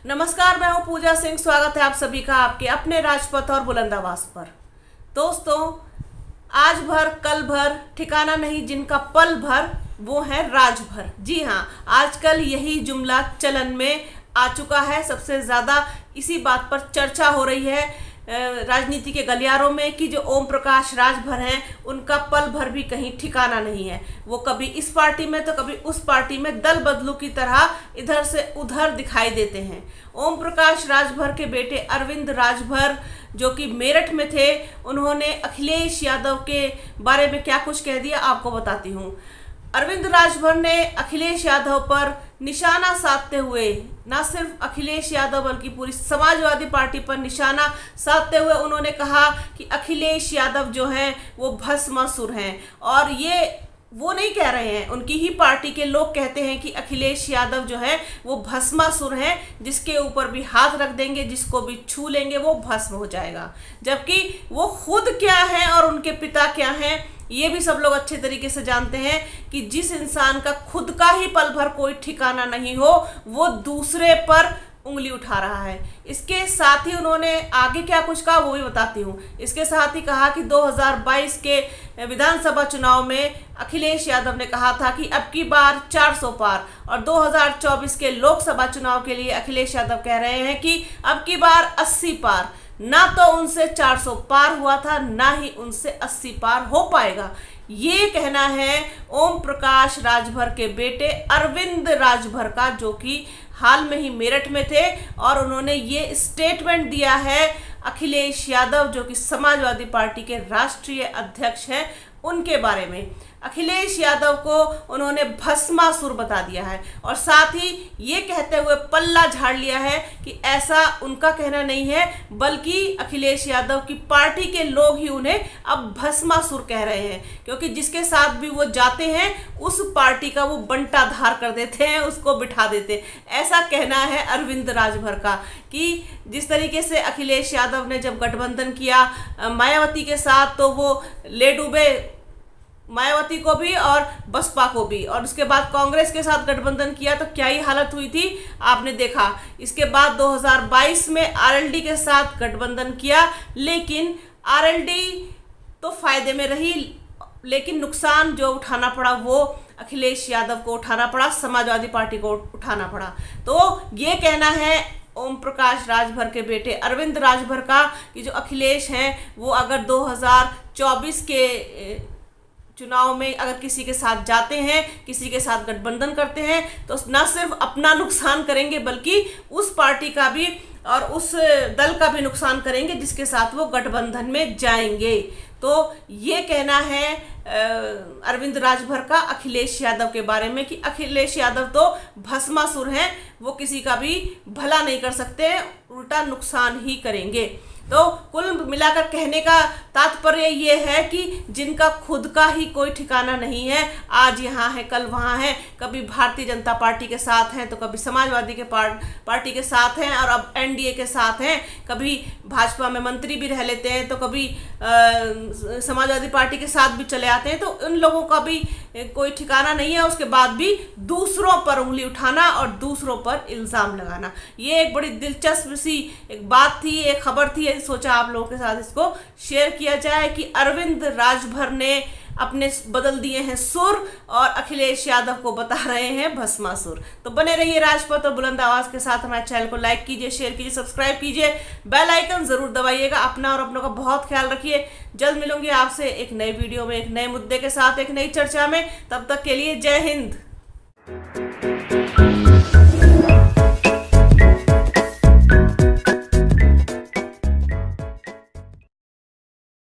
नमस्कार, मैं हूं पूजा सिंह। स्वागत है आप सभी का आपके अपने राजपथ और बुलंद आवाज पर। दोस्तों, आज भर कल भर ठिकाना नहीं, जिनका पल भर वो है राजभर। जी हाँ, आजकल यही जुमला चलन में आ चुका है। सबसे ज़्यादा इसी बात पर चर्चा हो रही है राजनीति के गलियारों में कि जो ओम प्रकाश राजभर हैं उनका पल भर भी कहीं ठिकाना नहीं है। वो कभी इस पार्टी में तो कभी उस पार्टी में दल बदलू की तरह इधर से उधर दिखाई देते हैं। ओम प्रकाश राजभर के बेटे अरविंद राजभर जो कि मेरठ में थे, उन्होंने अखिलेश यादव के बारे में क्या कुछ कह दिया आपको बताती हूँ। अरविंद राजभर ने अखिलेश यादव पर निशाना साधते हुए, न सिर्फ अखिलेश यादव बल्कि पूरी समाजवादी पार्टी पर निशाना साधते हुए उन्होंने कहा कि अखिलेश यादव जो हैं वो भस्मासुर हैं। और ये वो नहीं कह रहे हैं, उनकी ही पार्टी के लोग कहते हैं कि अखिलेश यादव जो है वो भस्मासुर हैं, जिसके ऊपर भी हाथ रख देंगे, जिसको भी छू लेंगे वो भस्म हो जाएगा। जबकि वो खुद क्या है और उनके पिता क्या हैं ये भी सब लोग अच्छे तरीके से जानते हैं कि जिस इंसान का खुद का ही पल भर कोई ठिकाना नहीं हो वो दूसरे पर उंगली उठा रहा है। इसके साथ ही उन्होंने आगे क्या कुछ कहा वो भी बताती हूँ। इसके साथ ही कहा कि 2022 के विधानसभा चुनाव में अखिलेश यादव ने कहा था कि अब की बार 400 पार, और 2024 के लोकसभा चुनाव के लिए अखिलेश यादव कह रहे हैं कि अब की बार 80 पार। ना तो उनसे 400 पार हुआ था, ना ही उनसे 80 पार हो पाएगा। ये कहना है ओम प्रकाश राजभर के बेटे अरविंद राजभर का, जो कि हाल में ही मेरठ में थे। और उन्होंने ये स्टेटमेंट दिया है अखिलेश यादव जो कि समाजवादी पार्टी के राष्ट्रीय अध्यक्ष हैं, उनके बारे में। अखिलेश यादव को उन्होंने भस्मासुर बता दिया है और साथ ही ये कहते हुए पल्ला झाड़ लिया है कि ऐसा उनका कहना नहीं है, बल्कि अखिलेश यादव की पार्टी के लोग ही उन्हें अब भस्मासुर कह रहे हैं, क्योंकि जिसके साथ भी वो जाते हैं उस पार्टी का वो बंटा धार कर देते हैं, उसको बिठा देते हैं। ऐसा कहना है अरविंद राजभर का कि जिस तरीके से अखिलेश यादव ने जब गठबंधन किया मायावती के साथ, तो वो ले डूबे मायावती को भी और बसपा को भी, और उसके बाद कांग्रेस के साथ गठबंधन किया तो क्या ही हालत हुई थी आपने देखा। इसके बाद 2022 में आरएलडी के साथ गठबंधन किया, लेकिन आरएलडी तो फायदे में रही, लेकिन नुकसान जो उठाना पड़ा वो अखिलेश यादव को उठाना पड़ा, समाजवादी पार्टी को उठाना पड़ा। तो ये कहना है ओम प्रकाश राजभर के बेटे अरविंद राजभर का कि जो अखिलेश हैं वो अगर 2024 के चुनाव में अगर किसी के साथ जाते हैं, किसी के साथ गठबंधन करते हैं, तो न सिर्फ अपना नुकसान करेंगे बल्कि उस पार्टी का भी और उस दल का भी नुकसान करेंगे जिसके साथ वो गठबंधन में जाएंगे। तो ये कहना है अरविंद राजभर का अखिलेश यादव के बारे में कि अखिलेश यादव तो भस्मासुर हैं, वो किसी का भी भला नहीं कर सकते, उल्टा नुकसान ही करेंगे। तो कुल मिलाकर कहने का तात्पर्य ये है कि जिनका खुद का ही कोई ठिकाना नहीं है, आज यहाँ है कल वहाँ है, कभी भारतीय जनता पार्टी के साथ हैं तो कभी समाजवादी के पार्टी के साथ हैं और अब एनडीए के साथ हैं, कभी भाजपा में मंत्री भी रह लेते हैं तो कभी समाजवादी पार्टी के साथ भी चले आते हैं। तो उन लोगों का भी कोई ठिकाना नहीं है, उसके बाद भी दूसरों पर उंगली उठाना और दूसरों पर इल्ज़ाम लगाना। ये एक बड़ी दिलचस्प सी एक बात थी, एक खबर थी, सोचा आप लोगों के साथ इसको शेयर किया जाए कि अरविंद राजभर ने अपने बदल दिए हैं सुर और अखिलेश यादव को बता रहे हैं भस्मासुर। तो बने रहिए राजपथ और बुलंद आवाज के साथ। हमारे चैनल को लाइक कीजिए, शेयर कीजिए, सब्सक्राइब कीजिए, बेल आइकन जरूर दबाइएगा। अपना और अपनों का बहुत ख्याल रखिए। जल्द मिलूंगी आपसे एक नई वीडियो में, एक नए मुद्दे के साथ, एक नई चर्चा में। तब तक के लिए जय हिंद।